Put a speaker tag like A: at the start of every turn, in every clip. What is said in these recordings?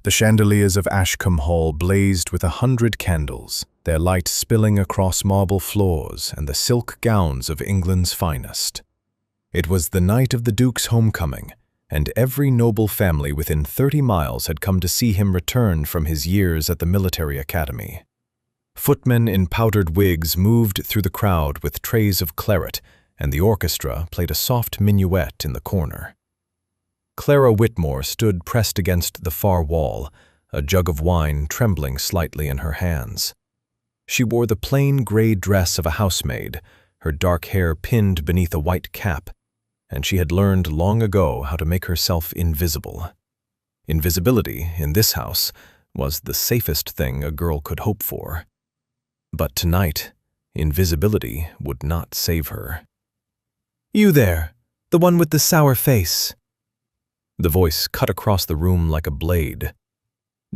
A: The chandeliers of Ashcombe Hall blazed with 100 candles, their light spilling across marble floors and the silk gowns of England's finest. It was the night of the Duke's homecoming, and every noble family within 30 miles had come to see him return from his years at the military academy. Footmen in powdered wigs moved through the crowd with trays of claret, and the orchestra played a soft minuet in the corner. Clara Whitmore stood pressed against the far wall, a jug of wine trembling slightly in her hands. She wore the plain gray dress of a housemaid, her dark hair pinned beneath a white cap, and she had learned long ago how to make herself invisible. Invisibility, in this house, was the safest thing a girl could hope for. But tonight, invisibility would not save her. "You there, the one with the sour face." The voice cut across the room like a blade.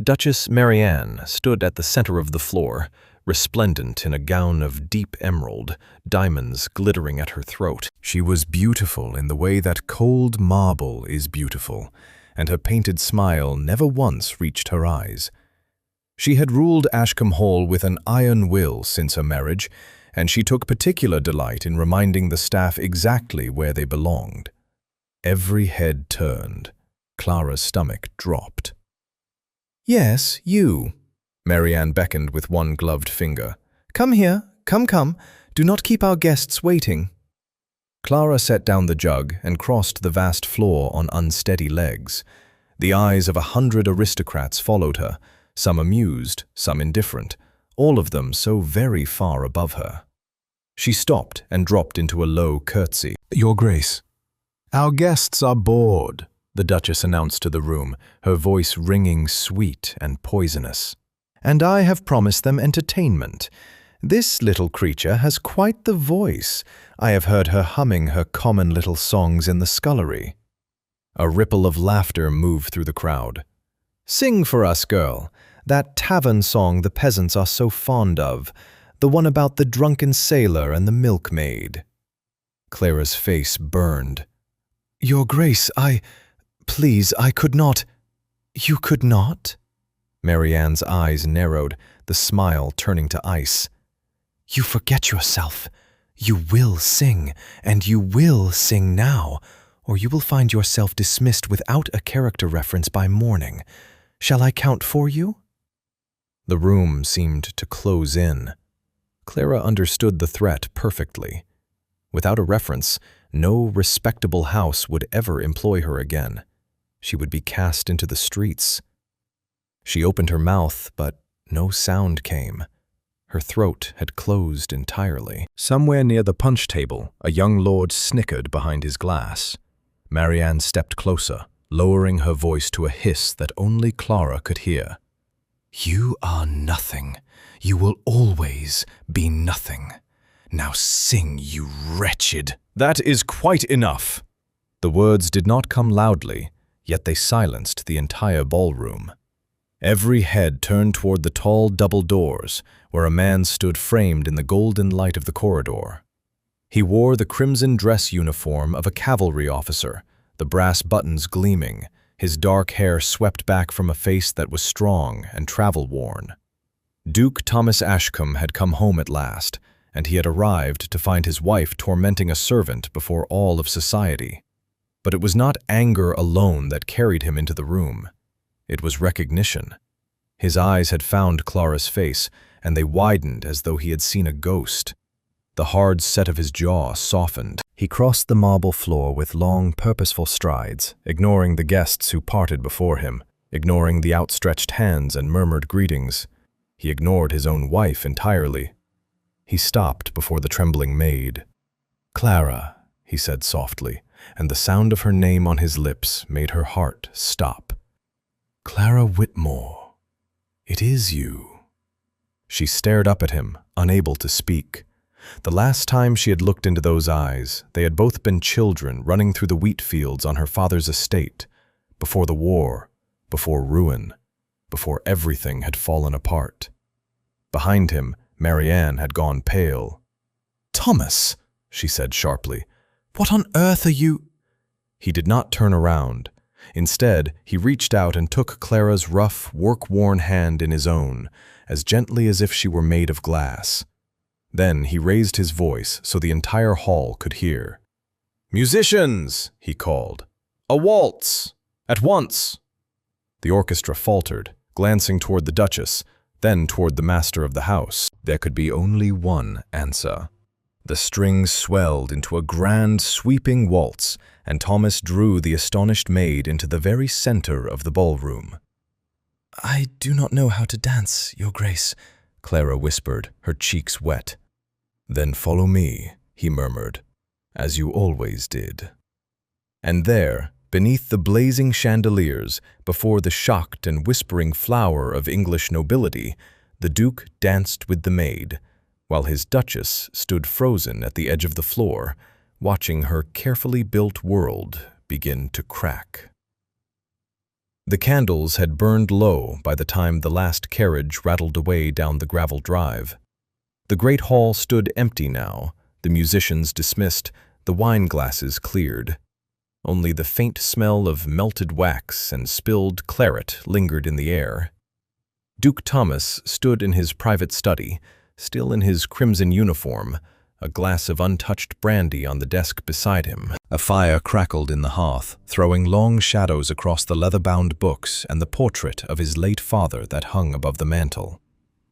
A: Duchess Marianne stood at the center of the floor, resplendent in a gown of deep emerald, diamonds glittering at her throat. She was beautiful in the way that cold marble is beautiful, and her painted smile never once reached her eyes. She had ruled Ashcombe Hall with an iron will since her marriage, and she took particular delight in reminding the staff exactly where they belonged. Every head turned. Clara's stomach dropped. "Yes, you." Marianne beckoned with one gloved finger. "Come here, come. Do not keep our guests waiting." Clara set down the jug and crossed the vast floor on unsteady legs. The eyes of 100 aristocrats followed her, some amused, some indifferent, all of them so very far above her. She stopped and dropped into a low curtsy. "Your Grace, our guests are bored," the Duchess announced to the room, her voice ringing sweet and poisonous. "And I have promised them entertainment. This little creature has quite the voice. I have heard her humming her common little songs in the scullery." A ripple of laughter moved through the crowd. "Sing for us, girl, that tavern song the peasants are so fond of, the one about the drunken sailor and the milkmaid." Clara's face burned. "Your Grace, Please, I could not." "You could not?" Marianne's eyes narrowed, the smile turning to ice. "You forget yourself. You will sing, and you will sing now, or you will find yourself dismissed without a character reference by morning. Shall I count for you?" The room seemed to close in. Clara understood the threat perfectly. Without a reference, no respectable house would ever employ her again. She would be cast into the streets. She opened her mouth, but no sound came. Her throat had closed entirely. Somewhere near the punch table, a young lord snickered behind his glass. Marianne stepped closer, lowering her voice to a hiss that only Clara could hear. "You are nothing. You will always be nothing. Now sing, you wretched." "That is quite enough." The words did not come loudly, yet they silenced the entire ballroom. Every head turned toward the tall double doors, where a man stood framed in the golden light of the corridor. He wore the crimson dress uniform of a cavalry officer, the brass buttons gleaming, his dark hair swept back from a face that was strong and travel-worn. Duke Thomas Ashcombe had come home at last, and he had arrived to find his wife tormenting a servant before all of society. But it was not anger alone that carried him into the room. It was recognition. His eyes had found Clara's face, and they widened as though he had seen a ghost. The hard set of his jaw softened. He crossed the marble floor with long, purposeful strides, ignoring the guests who parted before him, ignoring the outstretched hands and murmured greetings. He ignored his own wife entirely. He stopped before the trembling maid. "Clara," he said softly, and the sound of her name on his lips made her heart stop. "Clara Whitmore, it is you." She stared up at him, unable to speak. The last time she had looked into those eyes, they had both been children running through the wheat fields on her father's estate, before the war, before ruin, before everything had fallen apart. Behind him, Marianne had gone pale. "Thomas," she said sharply, "what on earth are you—" He did not turn around. Instead, he reached out and took Clara's rough, work-worn hand in his own, as gently as if she were made of glass. Then he raised his voice so the entire hall could hear. "Musicians!" he called. "A waltz! At once!" The orchestra faltered, glancing toward the Duchess, then toward the master of the house. There could be only one answer. The strings swelled into a grand, sweeping waltz, and Thomas drew the astonished maid into the very center of the ballroom. "I do not know how to dance, Your Grace," Clara whispered, her cheeks wet. "Then follow me," he murmured, "as you always did." And there, beneath the blazing chandeliers, before the shocked and whispering flower of English nobility, the Duke danced with the maid, while his Duchess stood frozen at the edge of the floor, watching her carefully built world begin to crack. The candles had burned low by the time the last carriage rattled away down the gravel drive. The great hall stood empty now, the musicians dismissed, the wine glasses cleared. Only the faint smell of melted wax and spilled claret lingered in the air. Duke Thomas stood in his private study, still in his crimson uniform, a glass of untouched brandy on the desk beside him. A fire crackled in the hearth, throwing long shadows across the leather-bound books and the portrait of his late father that hung above the mantel.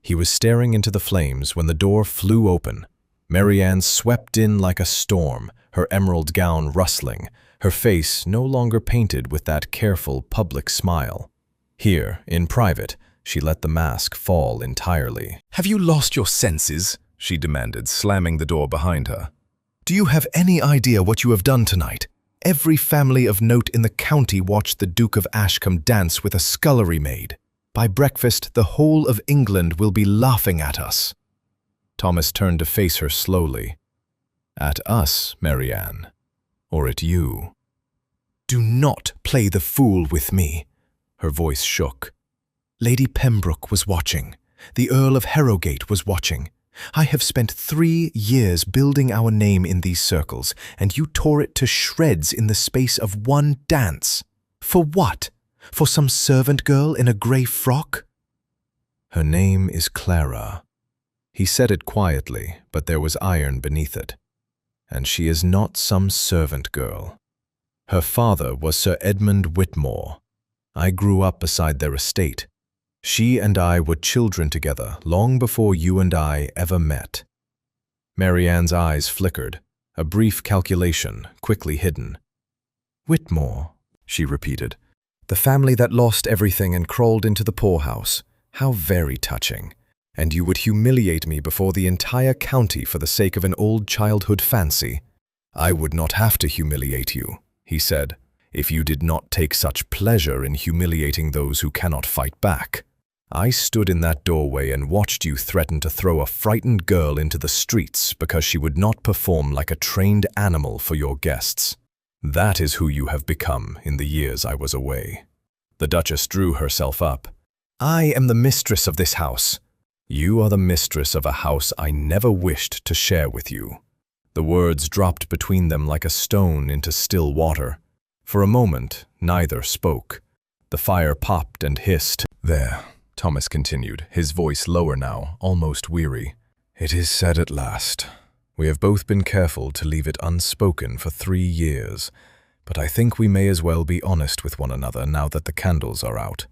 A: He was staring into the flames when the door flew open. Marianne swept in like a storm, her emerald gown rustling, her face no longer painted with that careful public smile. Here, in private, she let the mask fall entirely. "Have you lost your senses?" she demanded, slamming the door behind her. "Do you have any idea what you have done tonight? Every family of note in the county watched the Duke of Ashcombe dance with a scullery maid. By breakfast, the whole of England will be laughing at us." Thomas turned to face her slowly. "At us, Marianne, or at you?" "Do not play the fool with me." Her voice shook. "Lady Pembroke was watching. The Earl of Harrogate was watching. I have spent 3 years building our name in these circles, and you tore it to shreds in the space of one dance. For what? For some servant girl in a grey frock?" "Her name is Clara." He said it quietly, but there was iron beneath it. "And she is not some servant girl. Her father was Sir Edmund Whitmore. I grew up beside their estate. She and I were children together long before you and I ever met." Marianne's eyes flickered, a brief calculation quickly hidden. "Whitmore," she repeated. "The family that lost everything and crawled into the poorhouse. How very touching. And you would humiliate me before the entire county for the sake of an old childhood fancy." "I would not have to humiliate you," he said, "if you did not take such pleasure in humiliating those who cannot fight back. I stood in that doorway and watched you threaten to throw a frightened girl into the streets because she would not perform like a trained animal for your guests. That is who you have become in the years I was away." The Duchess drew herself up. "I am the mistress of this house." "You are the mistress of a house I never wished to share with you." The words dropped between them like a stone into still water. For a moment, neither spoke. The fire popped and hissed. "There," Thomas continued, his voice lower now, almost weary. "It is said at last. We have both been careful to leave it unspoken for 3 years, but I think we may as well be honest with one another now that the candles are out.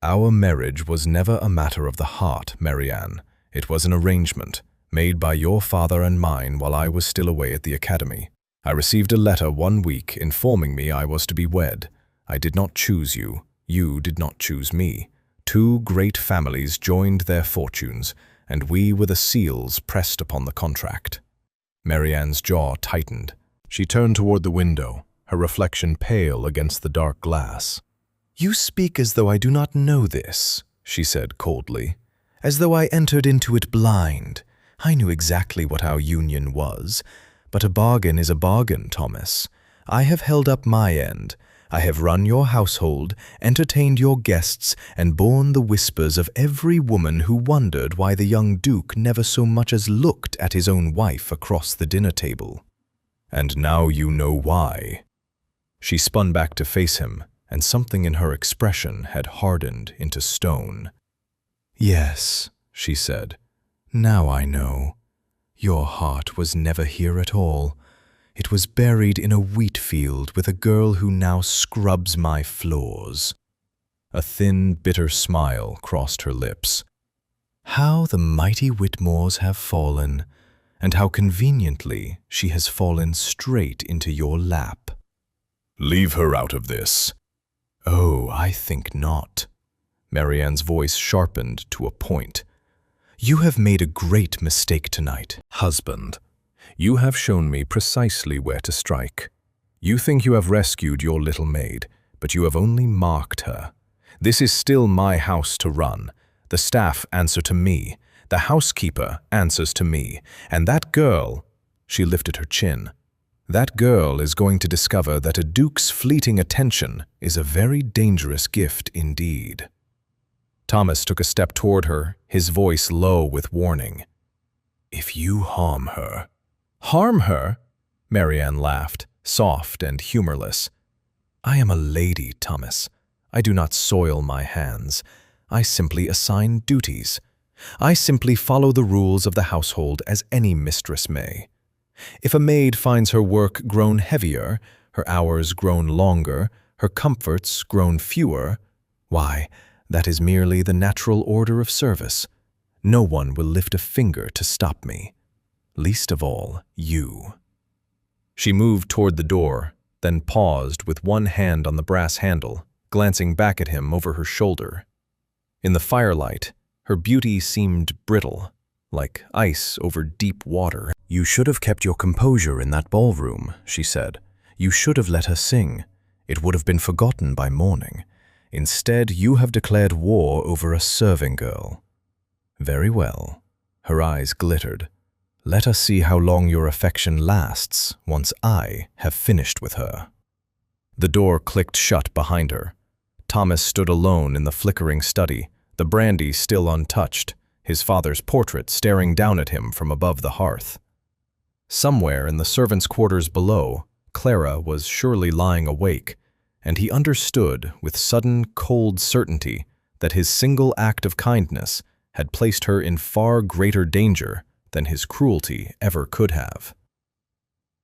A: Our marriage was never a matter of the heart, Marianne. It was an arrangement, made by your father and mine while I was still away at the academy. I received a letter one week informing me I was to be wed. I did not choose you. You did not choose me. 2 great families joined their fortunes, and we were the seals pressed upon the contract." Marianne's jaw tightened. She turned toward the window, her reflection pale against the dark glass. "You speak as though I do not know this," she said coldly. "As though I entered into it blind. I knew exactly what our union was. But a bargain is a bargain, Thomas. I have held up my end. I have run your household, entertained your guests, and borne the whispers of every woman who wondered why the young Duke never so much as looked at his own wife across the dinner table. And now you know why." She spun back to face him, and something in her expression had hardened into stone. "Yes," she said, "now I know. Your heart was never here at all. It was buried in a wheat field with a girl who now scrubs my floors." A thin, bitter smile crossed her lips. "How the mighty Whitmores have fallen, and how conveniently she has fallen straight into your lap." "Leave her out of this." "Oh, I think not." Marianne's voice sharpened to a point. "You have made a great mistake tonight, husband. You have shown me precisely where to strike. You think you have rescued your little maid, but you have only marked her. This is still my house to run. The staff answer to me. The housekeeper answers to me. And that girl," she lifted her chin, "that girl is going to discover that a duke's fleeting attention is a very dangerous gift indeed." Thomas took a step toward her, his voice low with warning. "If you harm her—" "Harm her?" Marianne laughed, soft and humorless. "I am a lady, Thomas. I do not soil my hands. I simply assign duties. I simply follow the rules of the household as any mistress may. If a maid finds her work grown heavier, her hours grown longer, her comforts grown fewer, why, that is merely the natural order of service. No one will lift a finger to stop me. Least of all, you." She moved toward the door, then paused with one hand on the brass handle, glancing back at him over her shoulder. In the firelight, her beauty seemed brittle, like ice over deep water. "You should have kept your composure in that ballroom," she said. "You should have let her sing. It would have been forgotten by morning. Instead, you have declared war over a serving girl." "Very well." Her eyes glittered. "Let us see how long your affection lasts once I have finished with her." The door clicked shut behind her. Thomas stood alone in the flickering study, the brandy still untouched, his father's portrait staring down at him from above the hearth. Somewhere in the servants' quarters below, Clara was surely lying awake, and he understood with sudden, cold certainty that his single act of kindness had placed her in far greater danger than his cruelty ever could have.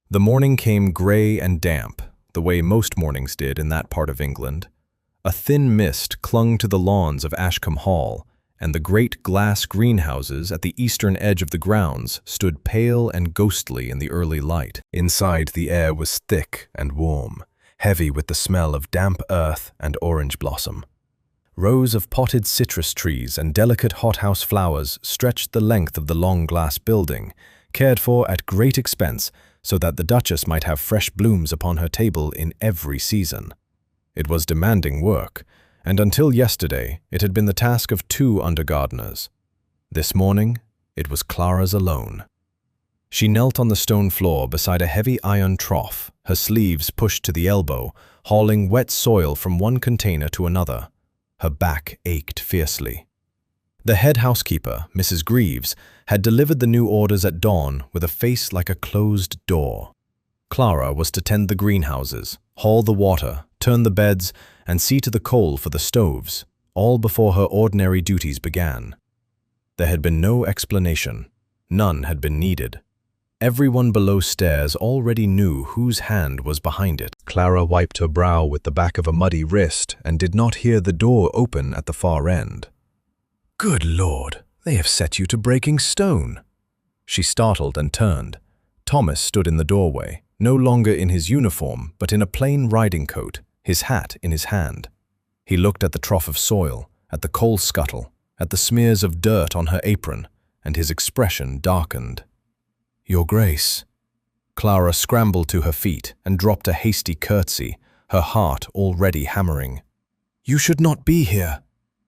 A: The morning came gray and damp, the way most mornings did in that part of England. A thin mist clung to the lawns of Ashcombe Hall, and the great glass greenhouses at the eastern edge of the grounds stood pale and ghostly in the early light. Inside, the air was thick and warm, heavy with the smell of damp earth and orange blossom. Rows of potted citrus trees and delicate hothouse flowers stretched the length of the long glass building, cared for at great expense so that the Duchess might have fresh blooms upon her table in every season. It was demanding work, and until yesterday it had been the task of 2 under-gardeners. This morning it was Clara's alone. She knelt on the stone floor beside a heavy iron trough, her sleeves pushed to the elbow, hauling wet soil from one container to another. Her back ached fiercely. The head housekeeper, Mrs. Greaves, had delivered the new orders at dawn with a face like a closed door. Clara was to tend the greenhouses, haul the water, turn the beds, and see to the coal for the stoves, all before her ordinary duties began. There had been no explanation. None had been needed. Everyone below stairs already knew whose hand was behind it. Clara wiped her brow with the back of a muddy wrist and did not hear the door open at the far end. "Good Lord, they have set you to breaking stone." She startled and turned. Thomas stood in the doorway, no longer in his uniform, but in a plain riding coat, his hat in his hand. He looked at the trough of soil, at the coal scuttle, at the smears of dirt on her apron, and his expression darkened. "Your Grace." Clara scrambled to her feet and dropped a hasty curtsy, her heart already hammering. "You should not be here."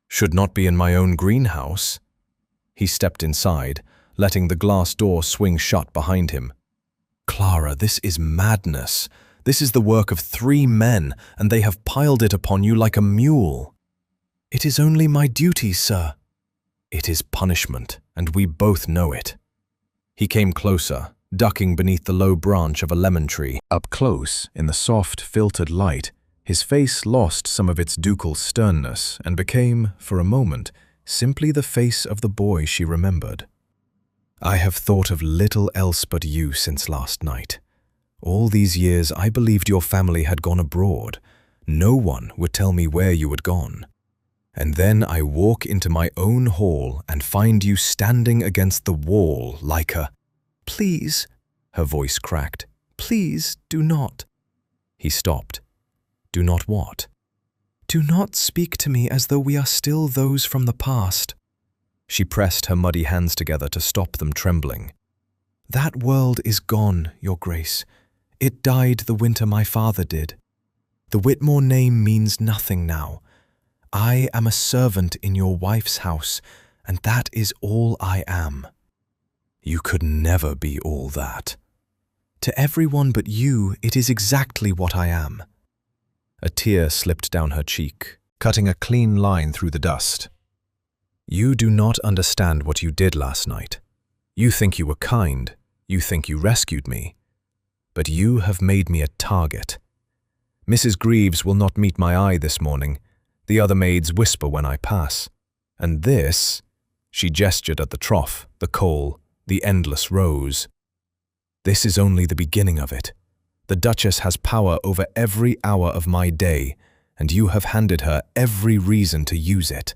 A: "Should not be in my own greenhouse." He stepped inside, letting the glass door swing shut behind him. "Clara, this is madness. This is the work of 3 men, and they have piled it upon you like a mule." "It is only my duty, sir." "It is punishment, and we both know it." He came closer, ducking beneath the low branch of a lemon tree. Up close, in the soft, filtered light, His face lost some of its ducal sternness and became, for a moment, simply the face of the boy she remembered. "I have thought of little else but you since last night. All these years I believed your family had gone abroad. No one would tell me where you had gone. And then I walk into my own hall and find you standing against the wall like a—" "Please," her voice cracked. "Please do not." He stopped. "Do not what?" "Do not speak to me as though we are still those from the past." She pressed her muddy hands together to stop them trembling. "That world is gone, Your Grace. It died the winter my father did. The Whitmore name means nothing now. I am a servant in your wife's house, and that is all I am." "You could never be all that." "To everyone but you, it is exactly what I am." A tear slipped down her cheek, cutting a clean line through the dust. "You do not understand what you did last night. You think you were kind, you think you rescued me. But you have made me a target. Mrs. Greaves will not meet my eye this morning. The other maids whisper when I pass. And this," she gestured at the trough, the coal, the endless rows. "This is only the beginning of it. The Duchess has power over every hour of my day, and you have handed her every reason to use it."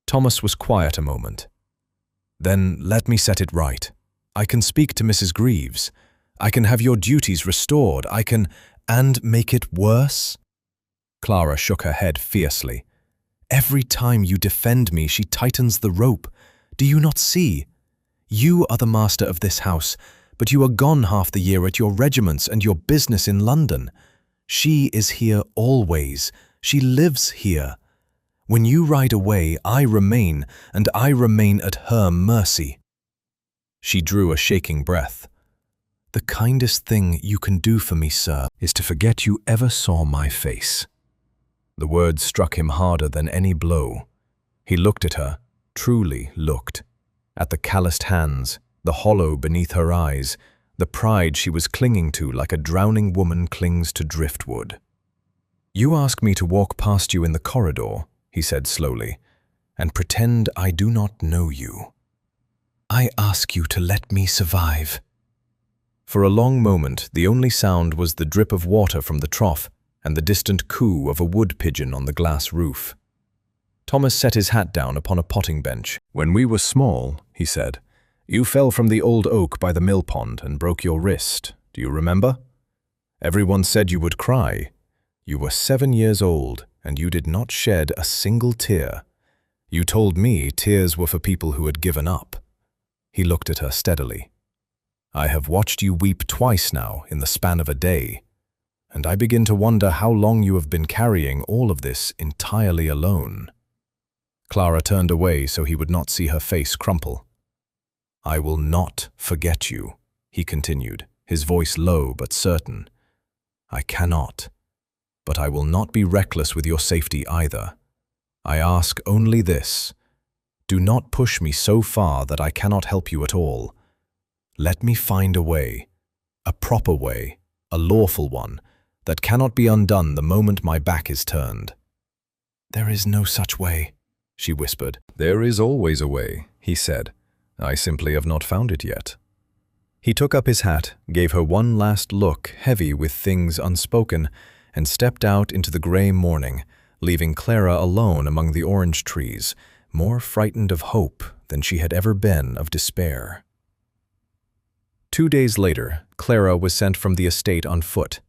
A: Thomas was quiet a moment. "Then let me set it right. I can speak to Mrs. Greaves. I can have your duties restored. I can— and make it worse?" Clara shook her head fiercely. "Every time you defend me, she tightens the rope. Do you not see? You are the master of this house, but you are gone half the year at your regiments and your business in London. She is here always. She lives here. When you ride away, I remain, and I remain at her mercy." She drew a shaking breath. "The kindest thing you can do for me, sir, is to forget you ever saw my face." The words struck him harder than any blow. He looked at her, truly looked, at the calloused hands, the hollow beneath her eyes, the pride she was clinging to like a drowning woman clings to driftwood. "You ask me to walk past you in the corridor," he said slowly, "and pretend I do not know you. I ask you to let me survive." For a long moment, the only sound was the drip of water from the trough and the distant coo of a wood pigeon on the glass roof. Thomas set his hat down upon a potting bench. "When we were small," he said, "you fell from the old oak by the mill pond and broke your wrist. Do you remember? Everyone said you would cry. You were 7 years old, and you did not shed a single tear. You told me tears were for people who had given up." He looked at her steadily. "I have watched you weep twice now in the span of a day, and I begin to wonder how long you have been carrying all of this entirely alone." Clara turned away so he would not see her face crumple. "I will not forget you," he continued, his voice low but certain. "I cannot, but I will not be reckless with your safety either. I ask only this: do not push me so far that I cannot help you at all. Let me find a way, a proper way, a lawful one, that cannot be undone the moment my back is turned." "There is no such way," she whispered. "There is always a way," he said. "I simply have not found it yet." He took up his hat, gave her one last look heavy with things unspoken, and stepped out into the grey morning, leaving Clara alone among the orange trees, more frightened of hope than she had ever been of despair. 2 days later, Clara was sent from the estate on foot.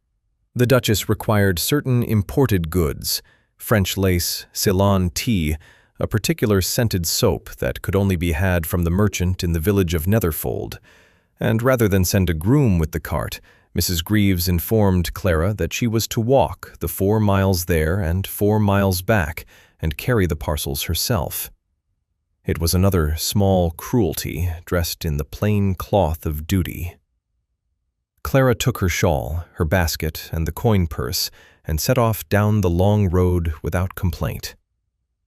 A: The Duchess required certain imported goods, French lace, Ceylon tea, a particular scented soap that could only be had from the merchant in the village of Netherfold, and rather than send a groom with the cart, Mrs. Greaves informed Clara that she was to walk the 4 miles there and 4 miles back and carry the parcels herself. It was another small cruelty dressed in the plain cloth of duty. Clara took her shawl, her basket, and the coin purse and set off down the long road without complaint.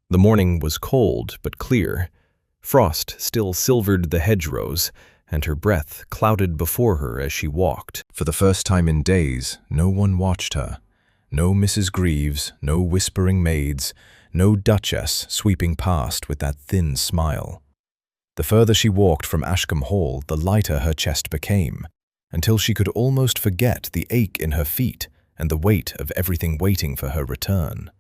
A: The morning was cold but clear. Frost still silvered the hedgerows, and her breath clouded before her as she walked. For the first time in days, no one watched her. No Mrs. Greaves, no whispering maids, no Duchess sweeping past with that thin smile. The further she walked from Ashcombe Hall, the lighter her chest became, until she could almost forget the ache in her feet and the weight of everything waiting for her return.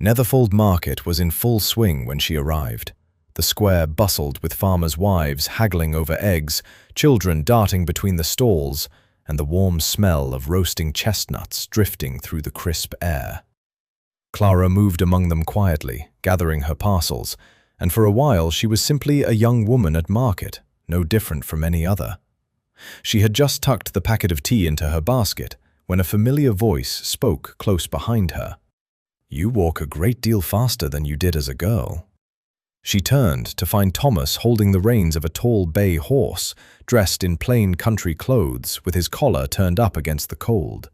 A: Netherfold Market was in full swing when she arrived. The square bustled with farmers' wives haggling over eggs, children darting between the stalls, and the warm smell of roasting chestnuts drifting through the crisp air. Clara moved among them quietly, gathering her parcels, and for a while she was simply a young woman at market, no different from any other. She had just tucked the packet of tea into her basket when a familiar voice spoke close behind her. "You walk a great deal faster than you did as a girl." She turned to find Thomas holding the reins of a tall bay horse, dressed in plain country clothes with his collar turned up against the cold.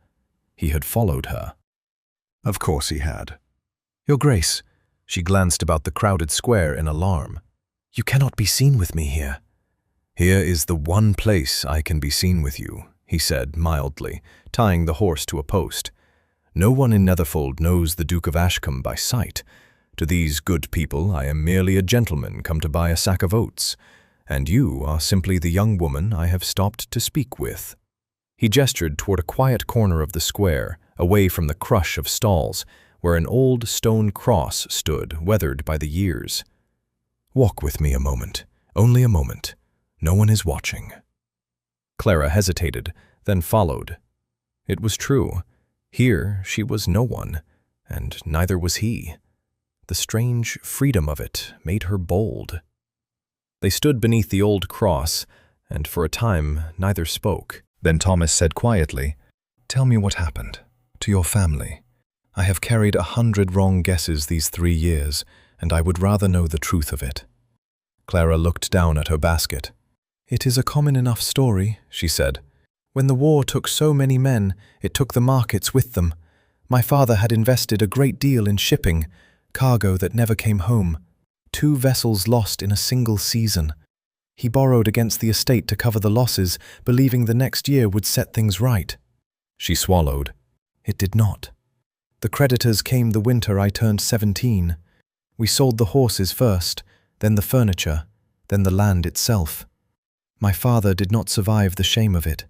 A: He had followed her.
B: Of course he had.
A: "Your Grace," she glanced about the crowded square in alarm. "You cannot be seen with me here." "Here is the one place I can be seen with you," he said mildly, tying the horse to a post. "No one in Netherfold knows the Duke of Ashcombe by sight. To these good people I am merely a gentleman come to buy a sack of oats, and you are simply the young woman I have stopped to speak with." He gestured toward a quiet corner of the square, away from the crush of stalls, where an old stone cross stood, weathered by the years. "Walk with me a moment, only a moment. No one is watching." Clara hesitated, then followed. It was true. Here she was no one, and neither was he. The strange freedom of it made her bold. They stood beneath the old cross, and for a time neither spoke. Then Thomas said quietly, "Tell me what happened to your family. I have carried 100 wrong guesses these 3 years, and I would rather know the truth of it." Clara looked down at her basket. "It is a common enough story," she said. "When the war took so many men, it took the markets with them. My father had invested a great deal in shipping, cargo that never came home. 2 vessels lost in a single season. He borrowed against the estate to cover the losses, believing the next year would set things right." She swallowed. It did not. The creditors came the winter I turned 17. We sold the horses first, then the furniture, then the land itself. My father did not survive the shame of it.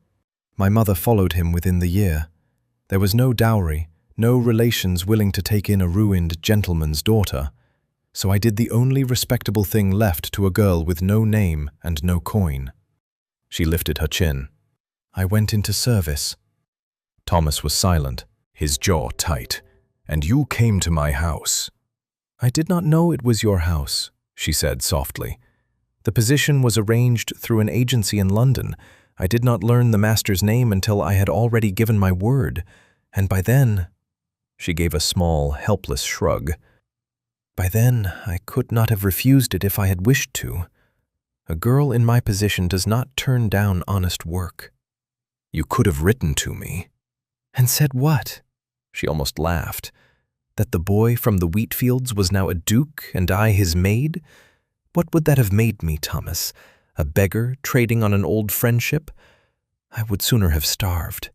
A: My mother followed him within the year. There was no dowry, no relations willing to take in a ruined gentleman's daughter. So I did the only respectable thing left to a girl with no name and no coin. She lifted her chin. I went into service. Thomas was silent, his jaw tight. "And you came to my house." "I did not know it was your house," she said softly. "The position was arranged through an agency in London. I did not learn the master's name until I had already given my word, and by then—" She gave a small, helpless shrug. "By then, I could not have refused it if I had wished to. A girl in my position does not turn down honest work." "You could have written to me." "And said what?" She almost laughed. "That the boy from the wheat fields was now a duke and I his maid? What would that have made me, Thomas? A beggar trading on an old friendship? I would sooner have starved."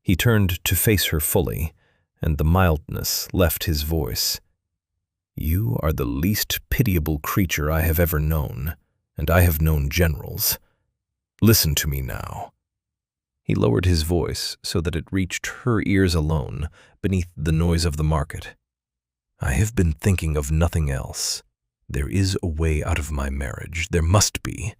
A: He turned to face her fully, and the mildness left his voice. "You are the least pitiable creature I have ever known, and I have known generals. Listen to me now." He lowered his voice so that it reached her ears alone, beneath the noise of the market. "I have been thinking of nothing else. There is a way out of my marriage. There must be.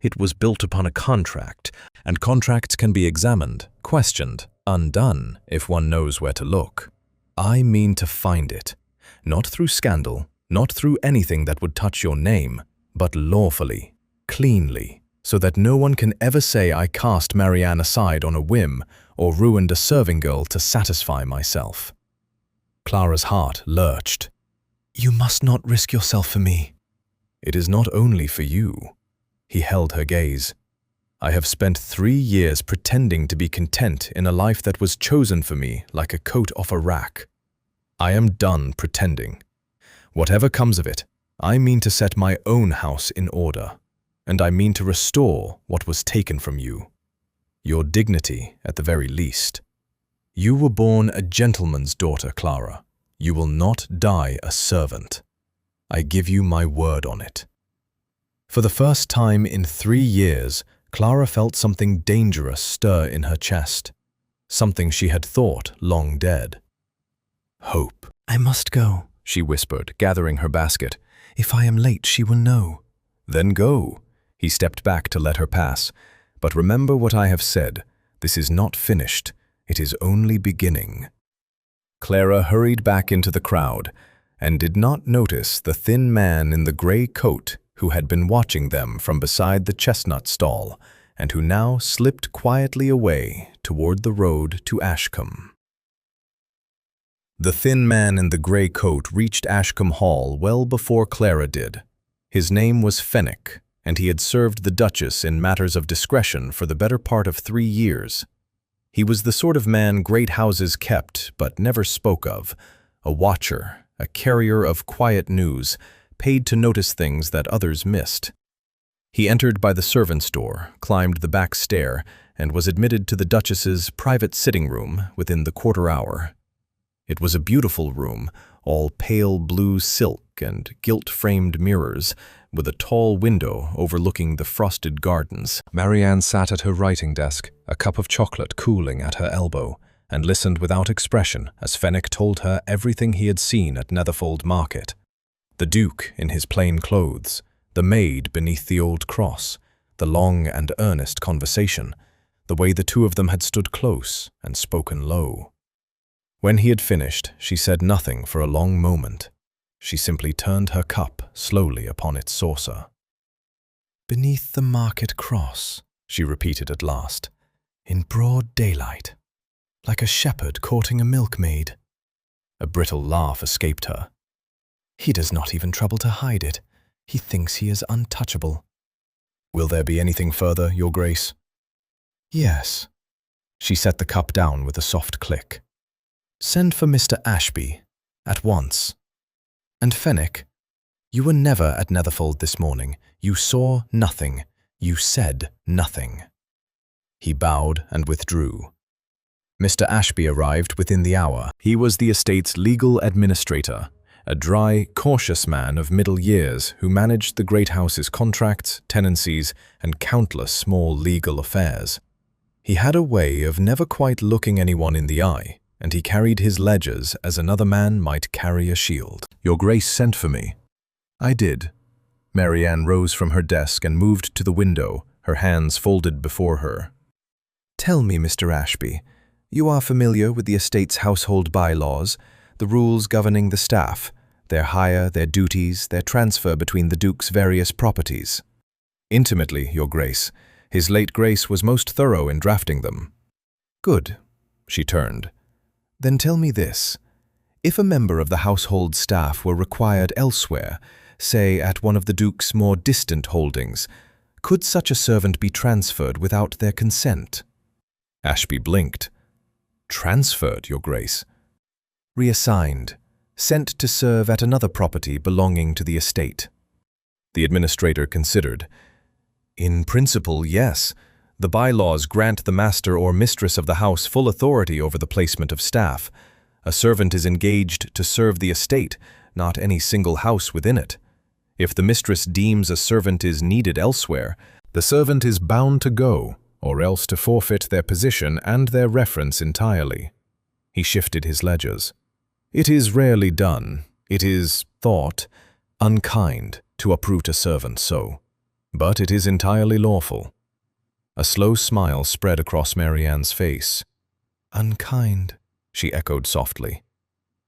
A: It was built upon a contract, and contracts can be examined, questioned, undone if one knows where to look. I mean to find it. Not through scandal, not through anything that would touch your name, but lawfully, cleanly, so that no one can ever say I cast Marianne aside on a whim or ruined a serving girl to satisfy myself." Clara's heart lurched. "You must not risk yourself for me." "It is not only for you." He held her gaze. "I have spent 3 years pretending to be content in a life that was chosen for me like a coat off a rack. I am done pretending. Whatever comes of it, I mean to set my own house in order, and I mean to restore what was taken from you. Your dignity, at the very least. You were born a gentleman's daughter, Clara. You will not die a servant. I give you my word on it." For the first time in 3 years, Clara felt something dangerous stir in her chest, something she had thought long dead. Hope. "I must go," she whispered, gathering her basket. "If I am late, she will know." "Then go." He stepped back to let her pass. "But remember what I have said. This is not finished. It is only beginning." Clara hurried back into the crowd and did not notice the thin man in the grey coat who had been watching them from beside the chestnut stall and who now slipped quietly away toward the road to Ashcombe. The thin man in the grey coat reached Ashcombe Hall well before Clara did. His name was Fenwick, and he had served the Duchess in matters of discretion for the better part of 3 years. He was the sort of man great houses kept but never spoke of, a watcher, a carrier of quiet news, paid to notice things that others missed. He entered by the servants' door, climbed the back stair, and was admitted to the Duchess's private sitting room within the quarter hour. It was a beautiful room, all pale blue silk and gilt-framed mirrors, with a tall window overlooking the frosted gardens. Marianne sat at her writing desk, a cup of chocolate cooling at her elbow, and listened without expression as Fenwick told her everything he had seen at Netherfold Market. The Duke in his plain clothes, the maid beneath the old cross, the long and earnest conversation, the way the two of them had stood close and spoken low. When he had finished, she said nothing for a long moment. She simply turned her cup slowly upon its saucer. "Beneath the market cross," she repeated at last, "in broad daylight, like a shepherd courting a milkmaid." A brittle laugh escaped her. "He does not even trouble to hide it. He thinks he is untouchable." "Will there be anything further, Your Grace?" "Yes." She set the cup down with a soft click. "Send for Mr. Ashby, at once. And Fenwick, you were never at Netherfold this morning. You saw nothing. You said nothing." He bowed and withdrew. Mr. Ashby arrived within the hour. He was the estate's legal administrator, a dry, cautious man of middle years who managed the great house's contracts, tenancies, and countless small legal affairs. He had a way of never quite looking anyone in the eye, and he carried his ledgers as another man might carry a shield. "Your Grace sent for me." "I did." Marianne rose from her desk and moved to the window, her hands folded before her. "Tell me, Mr. Ashby, you are familiar with the estate's household bylaws, the rules governing the staff, their hire, their duties, their transfer between the Duke's various properties." "Intimately, Your Grace. His late Grace was most thorough in drafting them." "Good." She turned. "Then tell me this. If a member of the household staff were required elsewhere, say at one of the Duke's more distant holdings, could such a servant be transferred without their consent?" Ashby blinked. "Transferred, Your Grace?" "Reassigned, sent to serve at another property belonging to the estate." The administrator considered. "In principle, yes. The bylaws grant the master or mistress of the house full authority over the placement of staff. A servant is engaged to serve the estate, not any single house within it. If the mistress deems a servant is needed elsewhere, the servant is bound to go, or else to forfeit their position and their reference entirely." He shifted his ledgers. "It is rarely done. It is thought unkind to uproot a servant so, but it is entirely lawful." A slow smile spread across Marianne's face. "Unkind," she echoed softly.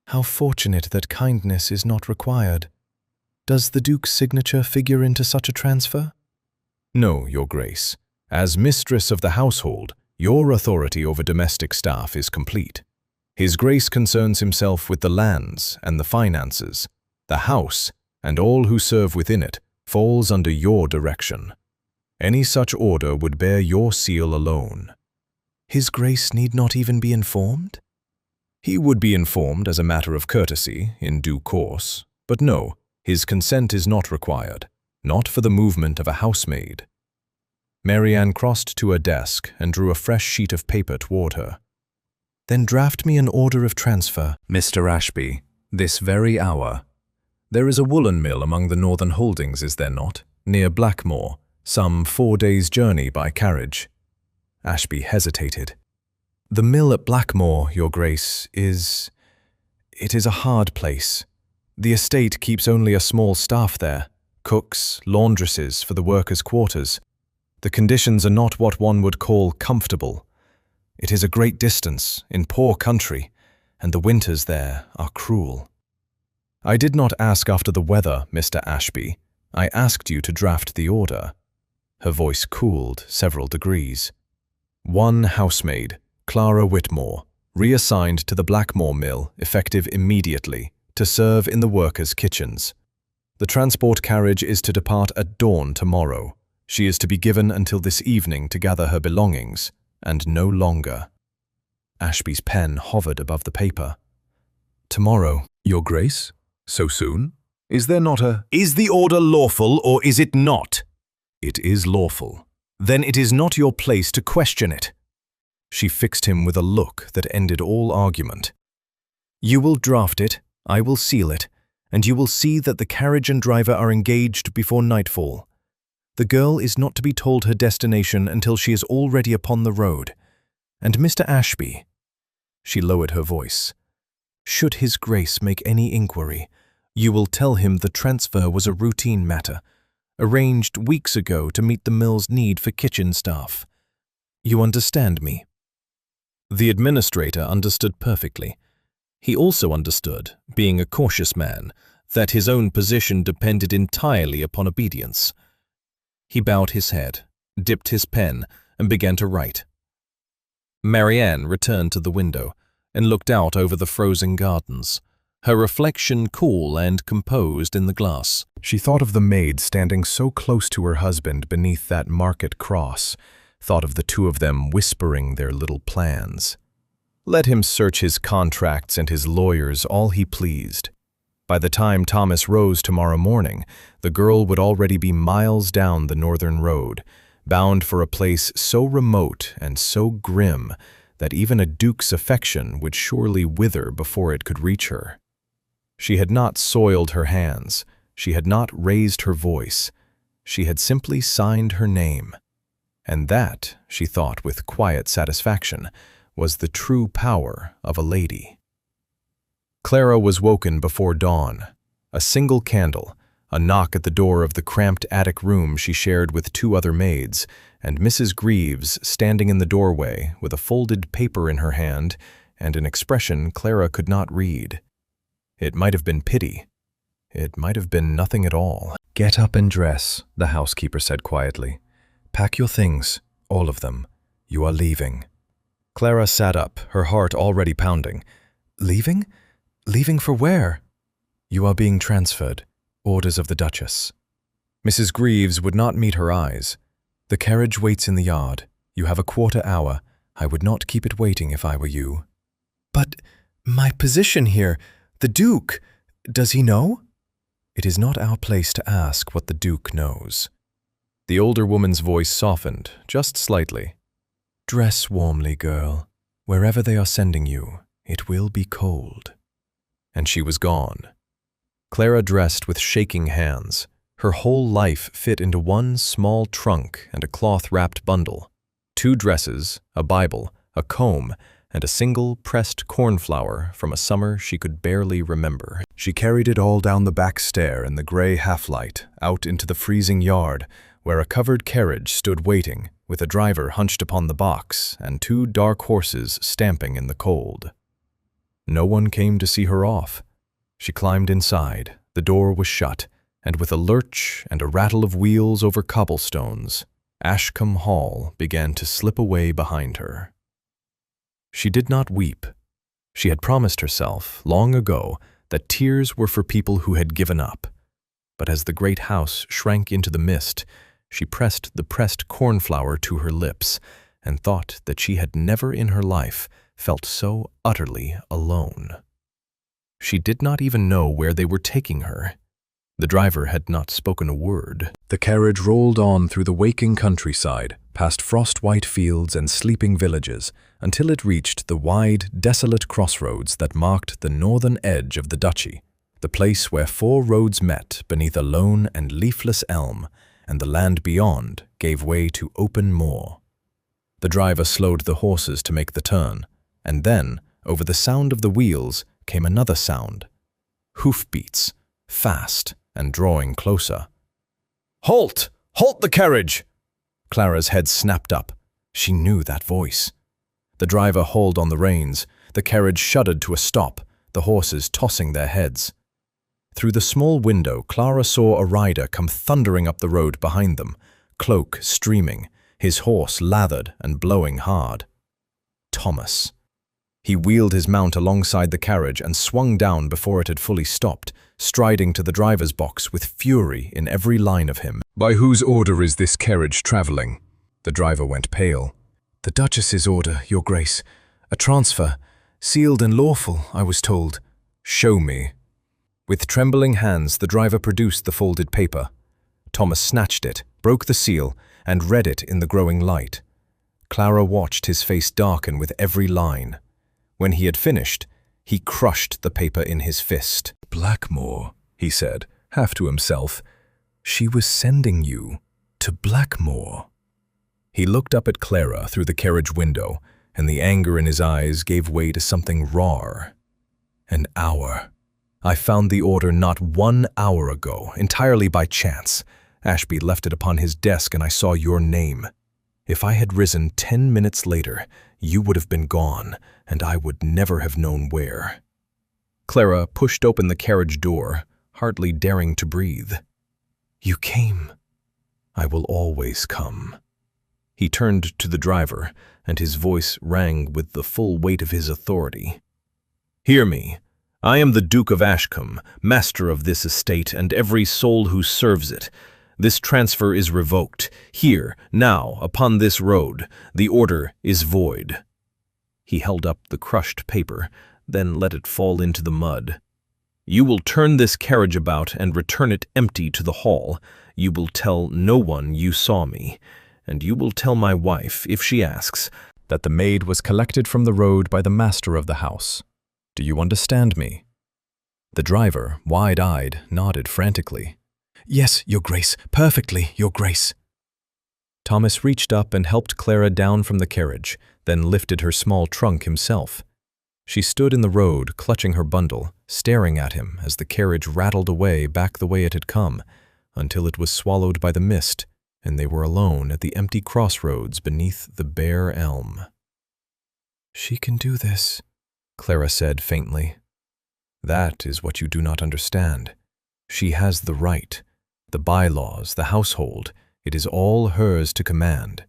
A: "How fortunate that kindness is not required. Does the Duke's signature figure into such a transfer?" "No, Your Grace. As mistress of the household, your authority over domestic staff is complete. His Grace concerns himself with the lands and the finances. The house, and all who serve within it, falls under your direction. Any such order would bear your seal alone." "His Grace need not even be informed?" "He would be informed as a matter of courtesy, in due course, but no, his consent is not required, not for the movement of a housemaid." Marianne crossed to her desk and drew a fresh sheet of paper toward her. Then draft me an order of transfer.
B: Mr. Ashby, this very hour. There is a woolen mill among the northern holdings, is there not? Near Blackmore, some 4 days' journey by carriage.
A: Ashby hesitated. The mill at Blackmore, Your Grace, It is a hard place. The estate keeps only a small staff there, cooks, laundresses for the workers' quarters. The conditions are not what one would call comfortable. It is a great distance, in poor country, and the winters there are cruel. I did not ask after the weather, Mr. Ashby. I asked you to draft the order. Her voice cooled several degrees. One housemaid, Clara Whitmore, reassigned to the Blackmore mill, effective immediately, to serve in the workers' kitchens. The transport carriage is to depart at dawn tomorrow. She is to be given until this evening to gather her belongings, and no longer. Ashby's pen hovered above the paper. Tomorrow,
B: Your Grace? So soon? Is there not a—
A: Is the order lawful or is it not?
B: It is lawful.
A: Then it is not your place to question it. She fixed him with a look that ended all argument. You will draft it, I will seal it, and you will see that the carriage and driver are engaged before nightfall. The girl is not to be told her destination until she is already upon the road. And Mr. Ashby, she lowered her voice, should His Grace make any inquiry, you will tell him the transfer was a routine matter, arranged weeks ago to meet the mill's need for kitchen staff. You understand me? The administrator understood perfectly. He also understood, being a cautious man, that his own position depended entirely upon obedience. He bowed his head, dipped his pen, and began to write. Marianne returned to the window and looked out over the frozen gardens, her reflection cool and composed in the glass. She thought of the maid standing so close to her husband beneath that market cross, thought of the two of them whispering their little plans. Let him search his contracts and his lawyers all he pleased. By the time Thomas rose tomorrow morning, the girl would already be miles down the northern road, bound for a place so remote and so grim that even a duke's affection would surely wither before it could reach her. She had not soiled her hands, she had not raised her voice, she had simply signed her name. And that, she thought with quiet satisfaction, was the true power of a lady. Clara was woken before dawn. A single candle, a knock at the door of the cramped attic room she shared with two other maids, and Mrs. Greaves standing in the doorway with a folded paper in her hand and an expression Clara could not read. It might have been pity. It might have been nothing at all. Get up and dress, the housekeeper said quietly. Pack your things, all of them. You are leaving. Clara sat up, her heart already pounding. Leaving? Leaving for where? You are being transferred. Orders of the Duchess. Mrs. Greaves would not meet her eyes. The carriage waits in the yard. You have a quarter hour. I would not keep it waiting if I were you. But my position here, the Duke, does he know? It is not our place to ask what the Duke knows. The older woman's voice softened, just slightly. Dress warmly, girl. Wherever they are sending you, it will be cold. And she was gone. Clara dressed with shaking hands. Her whole life fit into one small trunk and a cloth-wrapped bundle. 2 dresses, a Bible, a comb, and a single pressed cornflower from a summer she could barely remember. She carried it all down the back stair in the gray half-light, out into the freezing yard, where a covered carriage stood waiting, with a driver hunched upon the box and 2 dark horses stamping in the cold. No one came to see her off. She climbed inside, the door was shut, and with a lurch and a rattle of wheels over cobblestones, Ashcombe Hall began to slip away behind her. She did not weep. She had promised herself, long ago, that tears were for people who had given up. But as the great house shrank into the mist, she pressed the pressed cornflower to her lips and thought that she had never in her life felt so utterly alone. She did not even know where they were taking her. The driver had not spoken a word. The carriage rolled on through the waking countryside,
B: past frost-white fields and sleeping villages, until it reached the wide, desolate crossroads that marked the northern edge of the duchy, the place where 4 roads met beneath a lone and leafless elm, and the land beyond gave way to open moor. The driver slowed the horses to make the turn, and then, over the sound of the wheels, came another sound. Hoofbeats, fast and drawing closer. "Halt! Halt the carriage!" Clara's head snapped up. She knew that voice. The driver hauled on the reins. The carriage shuddered to a stop, the horses tossing their heads. Through the small window, Clara saw a rider come thundering up the road behind them, cloak streaming, his horse lathered and blowing hard. Thomas. He wheeled his mount alongside the carriage and swung down before it had fully stopped, striding to the driver's box with fury in every line of him.
A: "By whose order is this carriage traveling?"
B: The driver went pale.
C: "The Duchess's order, Your Grace. A transfer. Sealed and lawful, I was told."
B: "Show me." With trembling hands, the driver produced the folded paper. Thomas snatched it, broke the seal, and read it in the growing light. Clara watched his face darken with every line. When he had finished, he crushed the paper in his fist.
C: "Blackmore,"
B: he said, half to himself.
C: "She was sending you to Blackmore."
B: He looked up at Clara through the carriage window, and the anger in his eyes gave way to something rawer. "An hour. I found the order not 1 hour ago, entirely by chance. Ashby left it upon his desk and I saw your name. If I had risen 10 minutes later, you would have been gone, and I would never have known where." Clara pushed open the carriage door, hardly daring to breathe.
C: "You came."
B: "I will always come." He turned to the driver, and his voice rang with the full weight of his authority. "Hear me. I am the Duke of Ashcombe, master of this estate and every soul who serves it. This transfer is revoked. Here, now, upon this road, the order is void." He held up the crushed paper, then let it fall into the mud. "You will turn this carriage about and return it empty to the hall. You will tell no one you saw me, and you will tell my wife, if she asks, that the maid was collected from the road by the master of the house. Do you understand me?" The driver, wide-eyed, nodded frantically.
C: "Yes, Your Grace, perfectly, Your Grace."
B: Thomas reached up and helped Clara down from the carriage, then lifted her small trunk himself. She stood in the road, clutching her bundle, staring at him as the carriage rattled away back the way it had come, until it was swallowed by the mist, and they were alone at the empty crossroads beneath the bare elm.
C: "She can do this,"
B: Clara said faintly. "That is what you do not understand. She has the right, the bylaws, the household. It is all hers to command.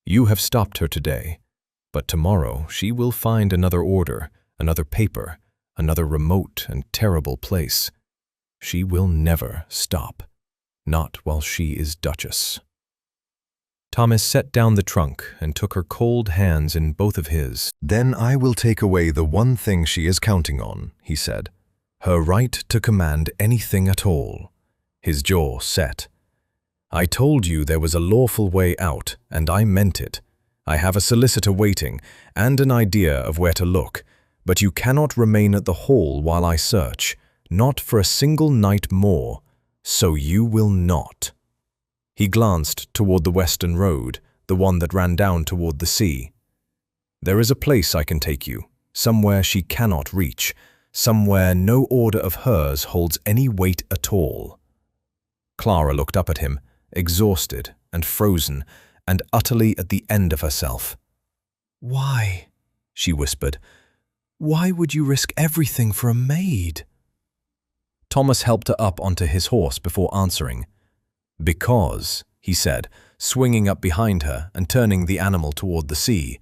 B: You have stopped her today, but tomorrow she will find another order, another paper, another remote and terrible place. She will never stop, not while she is Duchess." Thomas set down the trunk and took her cold hands in both of his. "Then I will take away the one thing she is counting on," he said. "Her right to command anything at all." His jaw set. "I told you there was a lawful way out, and I meant it. I have a solicitor waiting, and an idea of where to look, but you cannot remain at the hall while I search, not for a single night more, so you will not." He glanced toward the western road, the one that ran down toward the sea. "There is a place I can take you, somewhere she cannot reach, somewhere no order of hers holds any weight at all." Clara looked up at him, exhausted and frozen, and utterly at the end of herself.
C: "Why?" she whispered. "Why would you risk everything for a maid?"
B: Thomas helped her up onto his horse before answering. "Because," he said, swinging up behind her and turning the animal toward the sea,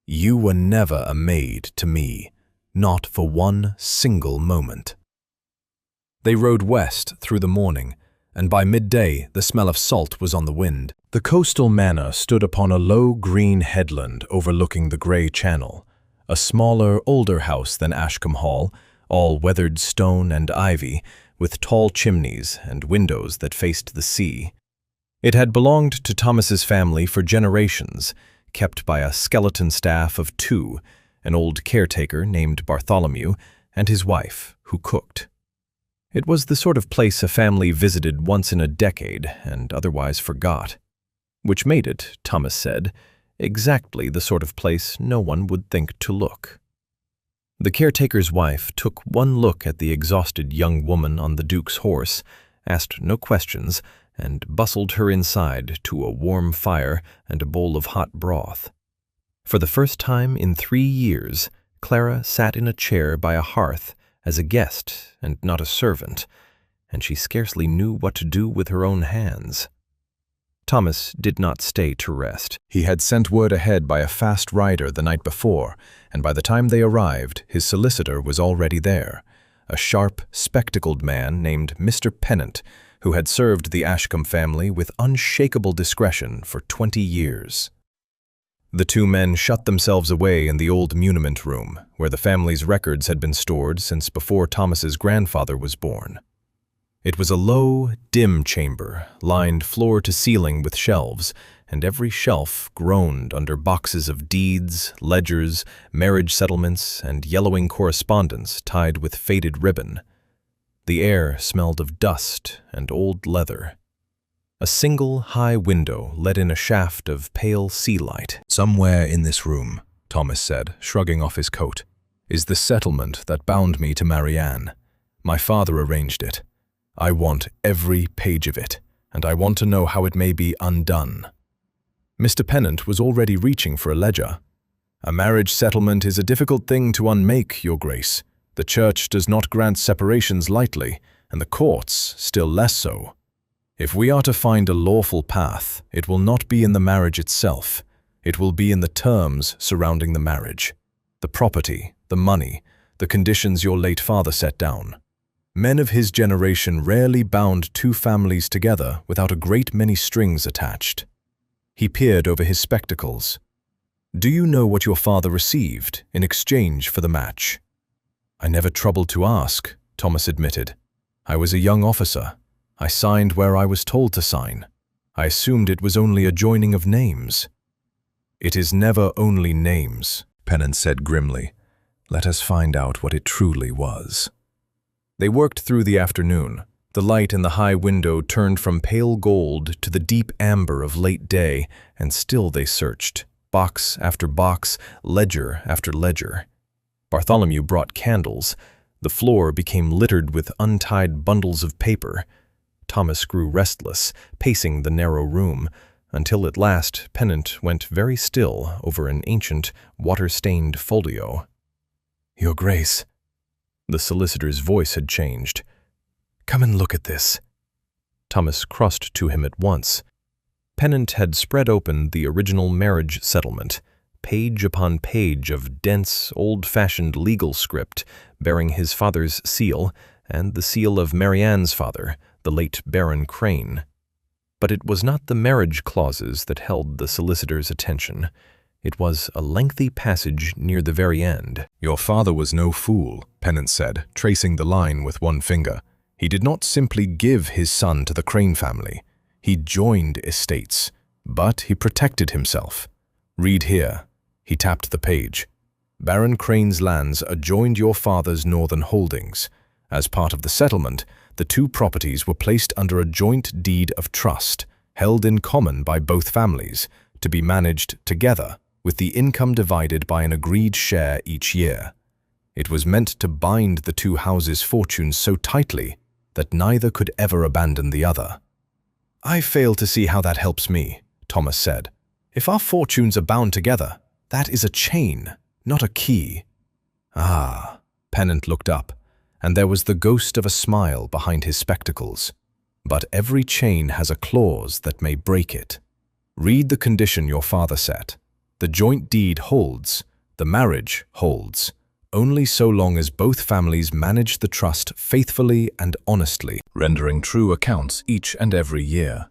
B: "you were never a maid to me, not for one single moment." They rode west through the morning, and by midday the smell of salt was on the wind. The coastal manor stood upon a low green headland overlooking the grey channel, a smaller, older house than Ashcombe Hall, all weathered stone and ivy, with tall chimneys and windows that faced the sea. It had belonged to Thomas's family for generations, kept by a skeleton staff of 2, an old caretaker named Bartholomew and his wife, who cooked. It was the sort of place a family visited once in a decade and otherwise forgot, which made it, Thomas said, exactly the sort of place no one would think to look. The caretaker's wife took one look at the exhausted young woman on the Duke's horse, asked no questions, and bustled her inside to a warm fire and a bowl of hot broth. For the first time in 3 years, Clara sat in a chair by a hearth as a guest and not a servant, and she scarcely knew what to do with her own hands. Thomas did not stay to rest.
A: He had sent word ahead by a fast rider the night before, and by the time they arrived, his solicitor was already there, a sharp, spectacled man named Mr. Pennant, who had served the Ashcombe family with unshakable discretion for 20 years. The 2 men shut themselves away in the old muniment room, where the family's records had been stored since before Thomas's grandfather was born. It was a low, dim chamber, lined floor to ceiling with shelves, and every shelf groaned under boxes of deeds, ledgers, marriage settlements, and yellowing correspondence tied with faded ribbon. The air smelled of dust and old leather. A single high window let in a shaft of pale sea light.
B: "Somewhere in this room," Thomas said, shrugging off his coat, "is the settlement that bound me to Marianne. My father arranged it. I want every page of it, and I want to know how it may be undone." Mr. Pennant was already reaching for a ledger. "A marriage settlement is a difficult thing to unmake, Your Grace. The Church does not grant separations lightly, and the courts still less so. If we are to find a lawful path, it will not be in the marriage itself. It will be in the terms surrounding the marriage, the property, the money, the conditions your late father set down. Men of his generation rarely bound 2 families together without a great many strings attached." He peered over his spectacles. "Do you know what your father received in exchange for the match?" "I never troubled to ask," Thomas admitted. "I was a young officer. I signed where I was told to sign. I assumed it was only a joining of names." "It is never only names," Pennant said grimly. "Let us find out what it truly was." They worked through the afternoon. The light in the high window turned from pale gold to the deep amber of late day, and still they searched, box after box, ledger after ledger. Bartholomew brought candles. The floor became littered with untied bundles of paper. Thomas grew restless, pacing the narrow room, until at last Pennant went very still over an ancient, water-stained folio. "Your Grace." The solicitor's voice had changed. "Come and look at this." Thomas crossed to him at once. Pennant had spread open the original marriage settlement, page upon page of dense, old-fashioned legal script bearing his father's seal and the seal of Marianne's father, the late Baron Crane. But it was not the marriage clauses that held the solicitor's attention. It was a lengthy passage near the very end. "Your father was no fool," Pennant said, tracing the line with one finger. "He did not simply give his son to the Crane family. He joined estates, but he protected himself. Read here." He tapped the page. "Baron Crane's lands adjoined your father's northern holdings. As part of the settlement, the 2 properties were placed under a joint deed of trust, held in common by both families, to be managed together, with the income divided by an agreed share each year. It was meant to bind the 2 houses' fortunes so tightly that neither could ever abandon the other." "I fail to see how that helps me," Thomas said. "If our fortunes are bound together, that is a chain, not a key." "Ah," Pennant looked up, and there was the ghost of a smile behind his spectacles. "But every chain has a clause that may break it. Read the condition your father set. The joint deed holds, the marriage holds, only so long as both families manage the trust faithfully and honestly, rendering true accounts each and every year.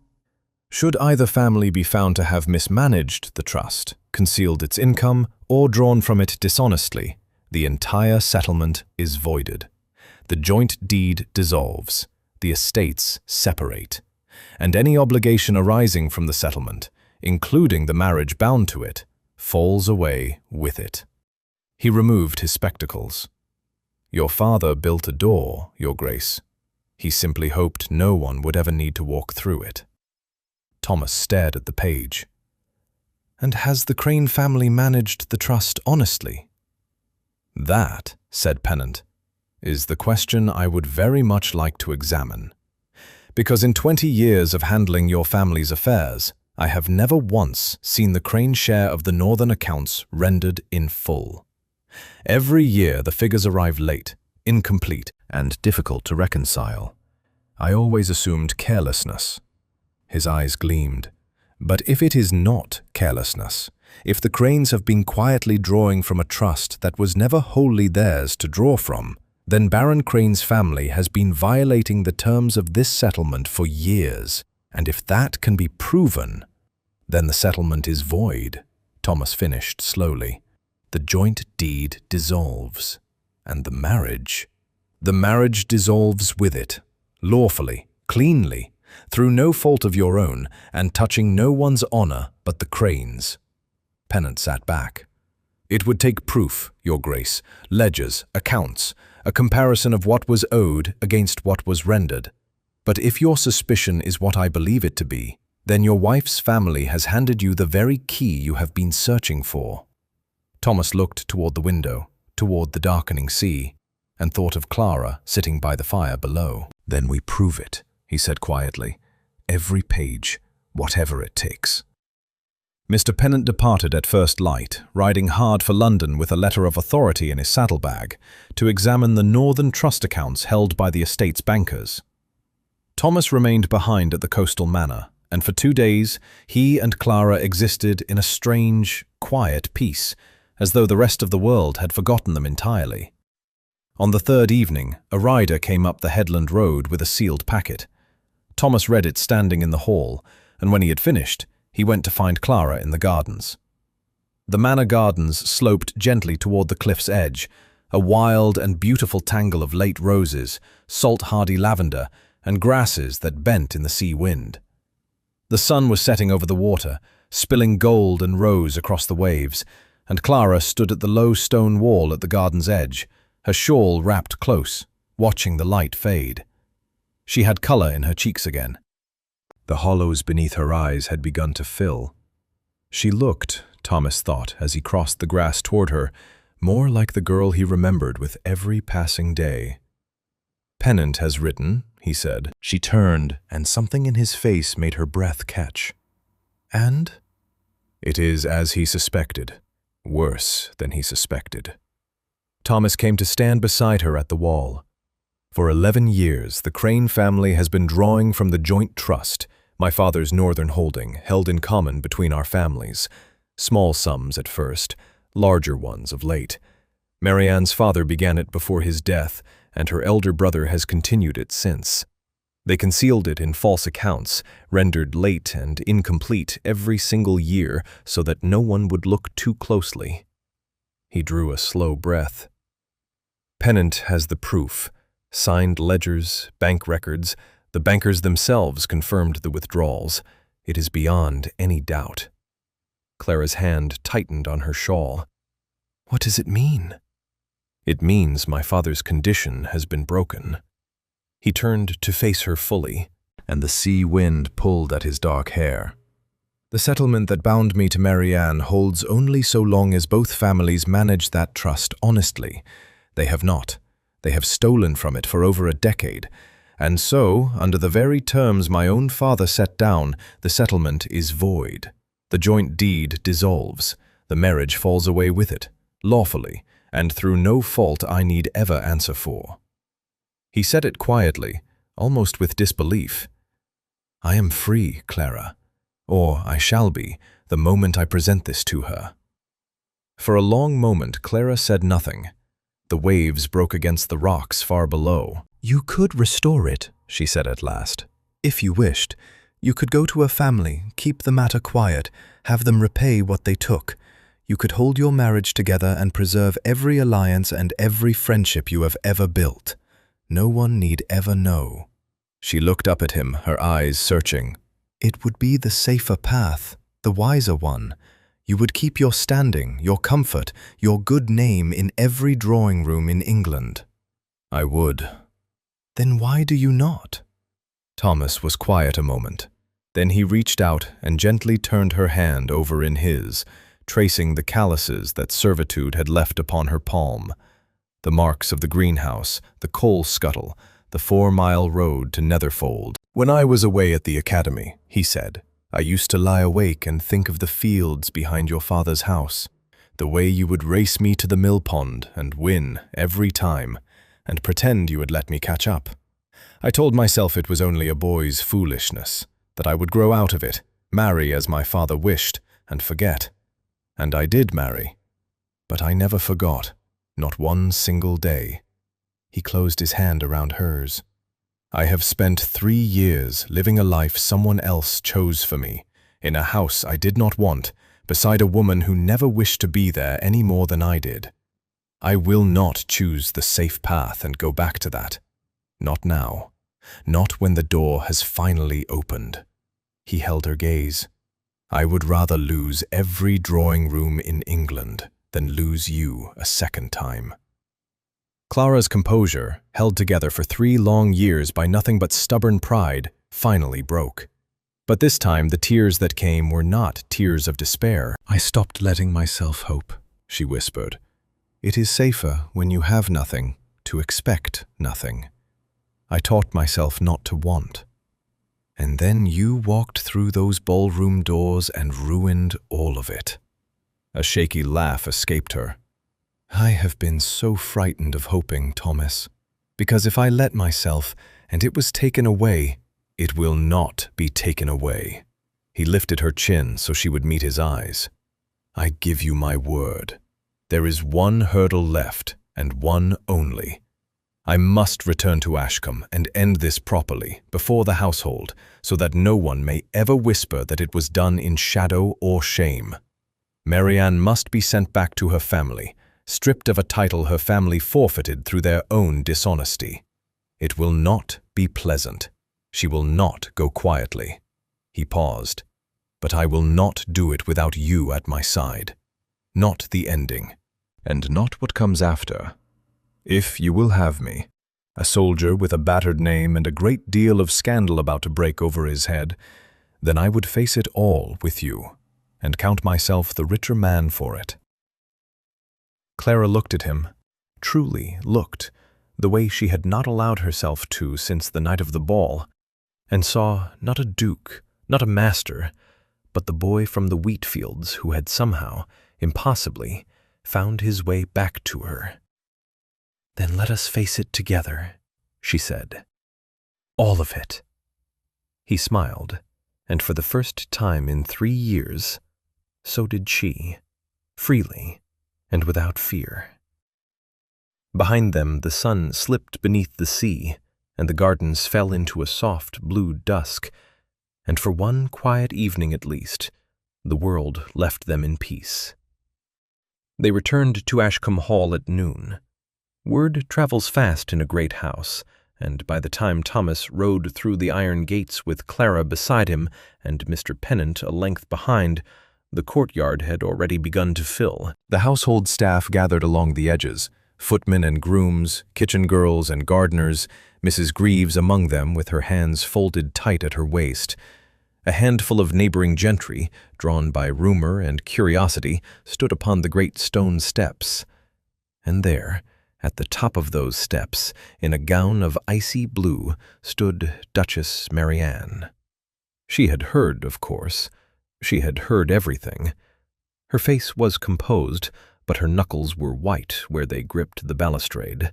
B: Should either family be found to have mismanaged the trust, concealed its income, or drawn from it dishonestly, the entire settlement is voided. The joint deed dissolves. The estates separate.
A: and any obligation arising from the settlement, including the marriage bound to it, falls away with it. He removed his spectacles. Your father built a door, Your Grace. He simply hoped no one would ever need to walk through it. Thomas stared at the page.
B: And has the Crane family managed the trust honestly?
A: That, said Pennant, is the question I would very much like to examine. Because in 20 years of handling your family's affairs, I have never once seen the Crane share of the Northern accounts rendered in full. Every year the figures arrive late, incomplete, and difficult to reconcile. I always assumed carelessness. His eyes gleamed. But if it is not carelessness, if the Cranes have been quietly drawing from a trust that was never wholly theirs to draw from, then Baron Crane's family has been violating the terms of this settlement for years, and if that can be proven, then the settlement is void, Thomas finished slowly. The joint deed dissolves, and the marriage dissolves with it, lawfully, cleanly, through no fault of your own, and touching no one's honor but the Crane's. Pennant sat back. It would take proof, Your Grace, ledgers, accounts, a comparison of what was owed against what was rendered. But if your suspicion is what I believe it to be, then your wife's family has handed you the very key you have been searching for. Thomas looked toward the window, toward the darkening sea, and thought of Clara sitting by the fire below.
B: Then we prove it, he said quietly. Every page, whatever it takes.
A: Mr. Pennant departed at first light, riding hard for London with a letter of authority in his saddlebag, to examine the Northern Trust accounts held by the estate's bankers. Thomas remained behind at the coastal manor, and for 2 days he and Clara existed in a strange, quiet peace, as though the rest of the world had forgotten them entirely. On the 3rd evening, a rider came up the headland road with a sealed packet. Thomas read it standing in the hall, and when he had finished, he went to find Clara in the gardens. The manor gardens sloped gently toward the cliff's edge, a wild and beautiful tangle of late roses, salt-hardy lavender, and grasses that bent in the sea wind. The sun was setting over the water, spilling gold and rose across the waves, and Clara stood at the low stone wall at the garden's edge, her shawl wrapped close, watching the light fade. She had color in her cheeks again. The hollows beneath her eyes had begun to fill. She looked, Thomas thought as he crossed the grass toward her, more like the girl he remembered with every passing day. "Pennant has written," he said. She turned, and something in his face made her breath catch. "And?" "It is as he suspected. Worse than he suspected." Thomas came to stand beside her at the wall. "For 11 years, the Crane family has been drawing from the joint trust, my father's northern holding, held in common between our families. Small sums at first, larger ones of late. Marianne's father began it before his death, and her elder brother has continued it since. They concealed it in false accounts, rendered late and incomplete every single year so that no one would look too closely." He drew a slow breath. "Pennant has the proof. Signed ledgers, bank records. The bankers themselves confirmed the withdrawals. It is beyond any doubt." Clara's hand tightened on her shawl. "What does it mean?" "It means my father's condition has been broken." He turned to face her fully, and the sea wind pulled at his dark hair. "The settlement that bound me to Marianne holds only so long as both families manage that trust honestly. They have not. They have stolen from it for over a decade. And so, under the very terms my own father set down, the settlement is void. The joint deed dissolves. The marriage falls away with it, lawfully, and through no fault I need ever answer for." He said it quietly, almost with disbelief. "I am free, Clara. Or I shall be, the moment I present this to her." For a long moment Clara said nothing. The waves broke against the rocks far below. "You could restore it," she said at last. "If you wished. You could go to a family, keep the matter quiet, have them repay what they took. You could hold your marriage together and preserve every alliance and every friendship you have ever built. No one need ever know."
B: She looked up at him, her eyes searching.
C: It would be the safer path, the wiser one. You would keep your standing, your comfort, your good name in every drawing room in England.
B: I would.
C: Then why do you not?
B: Thomas was quiet a moment. Then he reached out and gently turned her hand over in his, tracing the calluses that servitude had left upon her palm. The marks of the greenhouse, the coal scuttle, the 4-mile road to Netherfold.
A: When I was away at the academy, he said, I used to lie awake and think of the fields behind your father's house, the way you would race me to the mill pond and win every time, and pretend you would let me catch up. I told myself it was only a boy's foolishness, that I would grow out of it, marry as my father wished, and forget. And I did marry. But I never forgot, not one single day. He closed his hand around hers. I have spent 3 years living a life someone else chose for me, in a house I did not want, beside a woman who never wished to be there any more than I did. I will not choose the safe path and go back to that. Not now. Not when the door has finally opened. He held her gaze. I would rather lose every drawing room in England than lose you a second time. Clara's composure, held together for 3 long years by nothing but stubborn pride, finally broke. But this time the tears that came were not tears of despair.
C: I stopped letting myself hope, she whispered. It is safer when you have nothing to expect nothing. I taught myself not to want. And then you walked through those ballroom doors and ruined all of it.
B: A shaky laugh escaped her.
C: I have been so frightened of hoping, Thomas, because if I let myself and it was taken away,
B: it will not be taken away. He lifted her chin so she would meet his eyes. I give you my word. There is one hurdle left, and one only. I must return to Ashcombe and end this properly, before the household, so that no one may ever whisper that it was done in shadow or shame. Marianne must be sent back to her family, stripped of a title her family forfeited through their own dishonesty. It will not be pleasant. She will not go quietly. He paused. But I will not do it without you at my side. Not the ending, and not what comes after. If you will have me, a soldier with a battered name and a great deal of scandal about to break over his head, then I would face it all with you, and count myself the richer man for it. Clara looked at him, truly looked, the way she had not allowed herself to since the night of the ball, and saw not a duke, not a master, but the boy from the wheat fields who had somehow, impossibly, found his way back to her. "Then let us face it together," she said. "All of it." He smiled, and for the first time in 3 years, so did she, freely and without fear. Behind them the sun slipped beneath the sea, and the gardens fell into a soft blue dusk, and for one quiet evening at least, the world left them in peace. They returned to Ashcombe Hall at noon. Word travels fast in a great house, and by the time Thomas rode through the iron gates with Clara beside him and Mr. Pennant a length behind, the courtyard had already begun to fill. The household staff gathered along the edges, footmen and grooms, kitchen girls and gardeners, Mrs. Greaves among them with her hands folded tight at her waist. A handful of neighboring gentry, drawn by rumor and curiosity, stood upon the great stone steps. And there, at the top of those steps, in a gown of icy blue, stood Duchess Marianne. She had heard, of course. She had heard everything. Her face was composed, but her knuckles were white where they gripped the balustrade.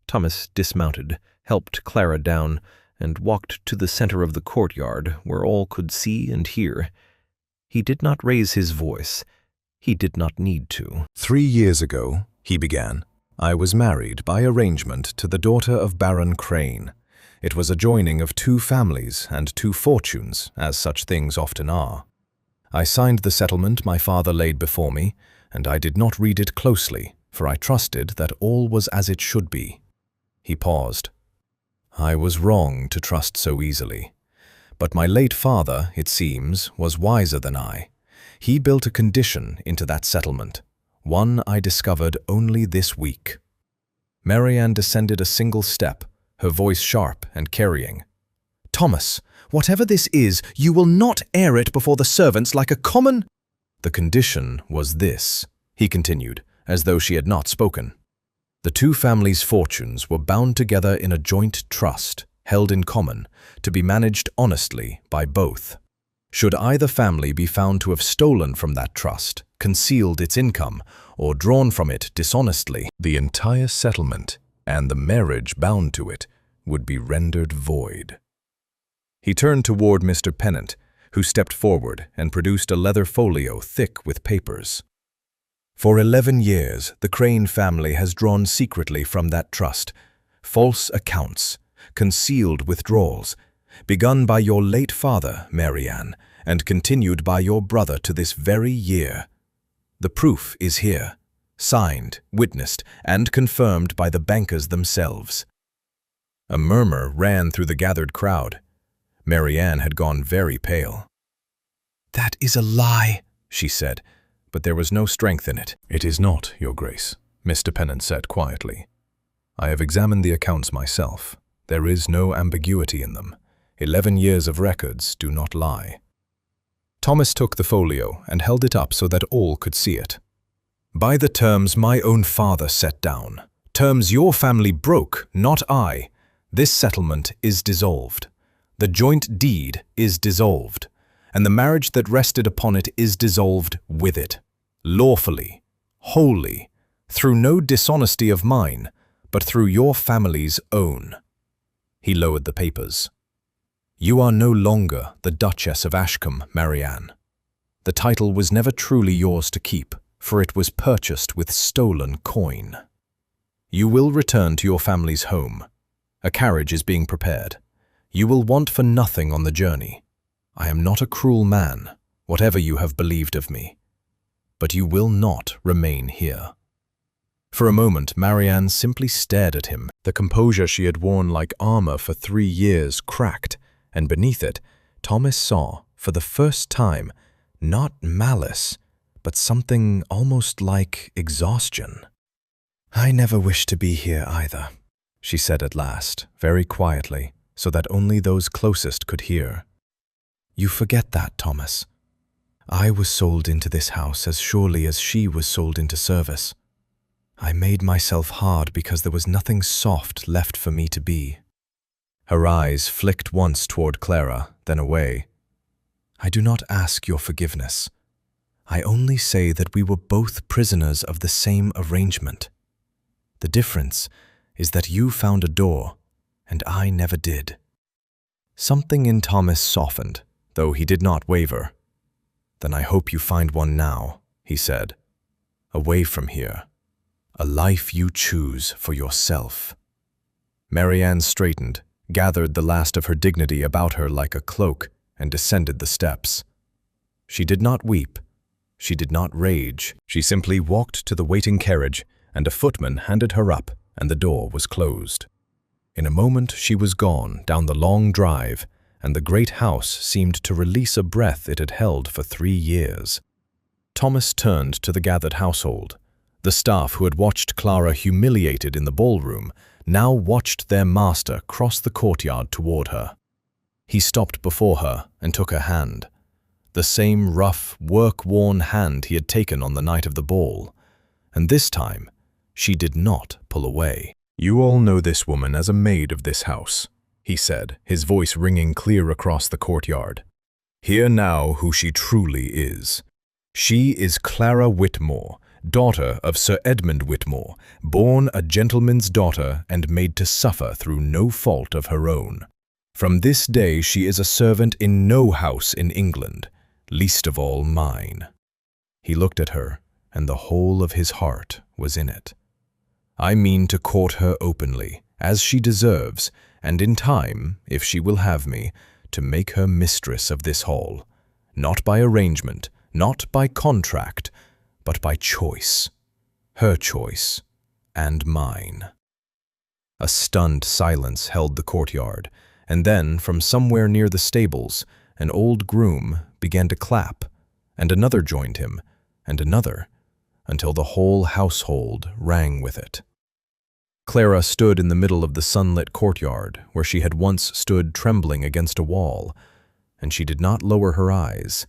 B: Thomas dismounted, helped Clara down, and walked to the center of the courtyard where all could see and hear. He did not raise his voice. He did not need to.
A: 3 years ago, he began, I was married by arrangement to the daughter of Baron Crane. It was a joining of 2 families and 2 fortunes, as such things often are. I signed the settlement my father laid before me, and I did not read it closely, for I trusted that all was as it should be. He paused.
B: I was wrong to trust so easily. But my late father, it seems, was wiser than I. He built a condition into that settlement, one I discovered only this week. Marianne descended a single step, her voice sharp and carrying. "Thomas, whatever this is, you will not air it before the servants like a common—" "The condition was this," he continued, as though she had not spoken. "The two families' fortunes were bound together in a joint trust, held in common, to be managed honestly by both. Should either family be found to have stolen from that trust, concealed its income, or drawn from it dishonestly, the entire settlement, and the marriage bound to it, would be rendered void." He turned toward Mr. Pennant, who stepped forward and produced a leather folio thick with papers. "For 11 years, the Crane family has drawn secretly from that trust, false accounts, concealed withdrawals, begun by your late father, Marianne, and continued by your brother to this very year. The proof is here, signed, witnessed, and confirmed by the bankers themselves." A murmur ran through the gathered crowd. Marianne had gone very pale. "That is a lie," she said, but there was no strength in it.
A: "It is not, Your Grace," Mr. Pennant said quietly. "I have examined the accounts myself. There is no ambiguity in them. 11 years of records do not lie." Thomas took the folio and held it up so that all could see it. "By the terms my own father set down, terms your family broke, not I, this settlement is dissolved. The joint deed is dissolved, and the marriage that rested upon it is dissolved with it, lawfully, wholly, through no dishonesty of mine, but through your family's own." He lowered the papers. "You are no longer the Duchess of Ashcombe, Marianne. The title was never truly yours to keep, for it was purchased with stolen coin. You will return to your family's home. A carriage is being prepared. You will want for nothing on the journey. I am not a cruel man, whatever you have believed of me. But you will not remain here." For a moment, Marianne simply stared at him. The composure she had worn like armor for 3 years cracked, and beneath it, Thomas saw, for the first time, not malice, but something almost like exhaustion. "I never wished to be here either," she said at last, very quietly, so that only those closest could hear. "You forget that, Thomas. I was sold into this house as surely as she was sold into service. I made myself hard because there was nothing soft left for me to be." Her eyes flicked once toward Clara, then away. "I do not ask your forgiveness. I only say that we were both prisoners of the same arrangement. The difference is that you found a door, and I never did." Something in Thomas softened, though he did not waver. "Then I hope you find one now," he said. "Away from here. A life you choose for yourself." Marianne straightened, gathered the last of her dignity about her like a cloak, and descended the steps. She did not weep. She did not rage. She simply walked to the waiting carriage, and a footman handed her up, and the door was closed. In a moment she was gone down the long drive, and the great house seemed to release a breath it had held for 3 years. Thomas turned to the gathered household. The staff who had watched Clara humiliated in the ballroom now watched their master cross the courtyard toward her. He stopped before her and took her hand. The same rough, work-worn hand he had taken on the night of the ball. And this time, she did not pull away. "You all know this woman as a maid of this house," he said, his voice ringing clear across the courtyard. "Hear now who she truly is. She is Clara Whitmore, daughter of Sir Edmund Whitmore, born a gentleman's daughter and made to suffer through no fault of her own. From this day she is a servant in no house in England, least of all mine." He looked at her, and the whole of his heart was in it. "I mean to court her openly, as she deserves, and in time, if she will have me, to make her mistress of this hall, not by arrangement, not by contract, but by choice, her choice and mine."
B: A stunned silence held the courtyard, and then, from somewhere near the stables, an old groom began to clap, and another joined him, and another, until the whole household rang with it. Clara stood in the middle of the sunlit courtyard, where she had once stood trembling against a wall, and she did not lower her eyes,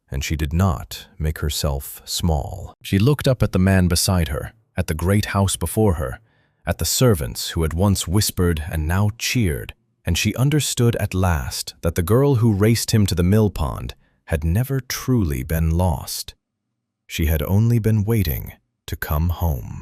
B: and she did not make herself small.
C: She looked up at the man beside her, at the great house before her, at the servants who had once whispered and now cheered, and she understood at last that the girl who raced him to the mill pond had never truly been lost. She had only been waiting to come home.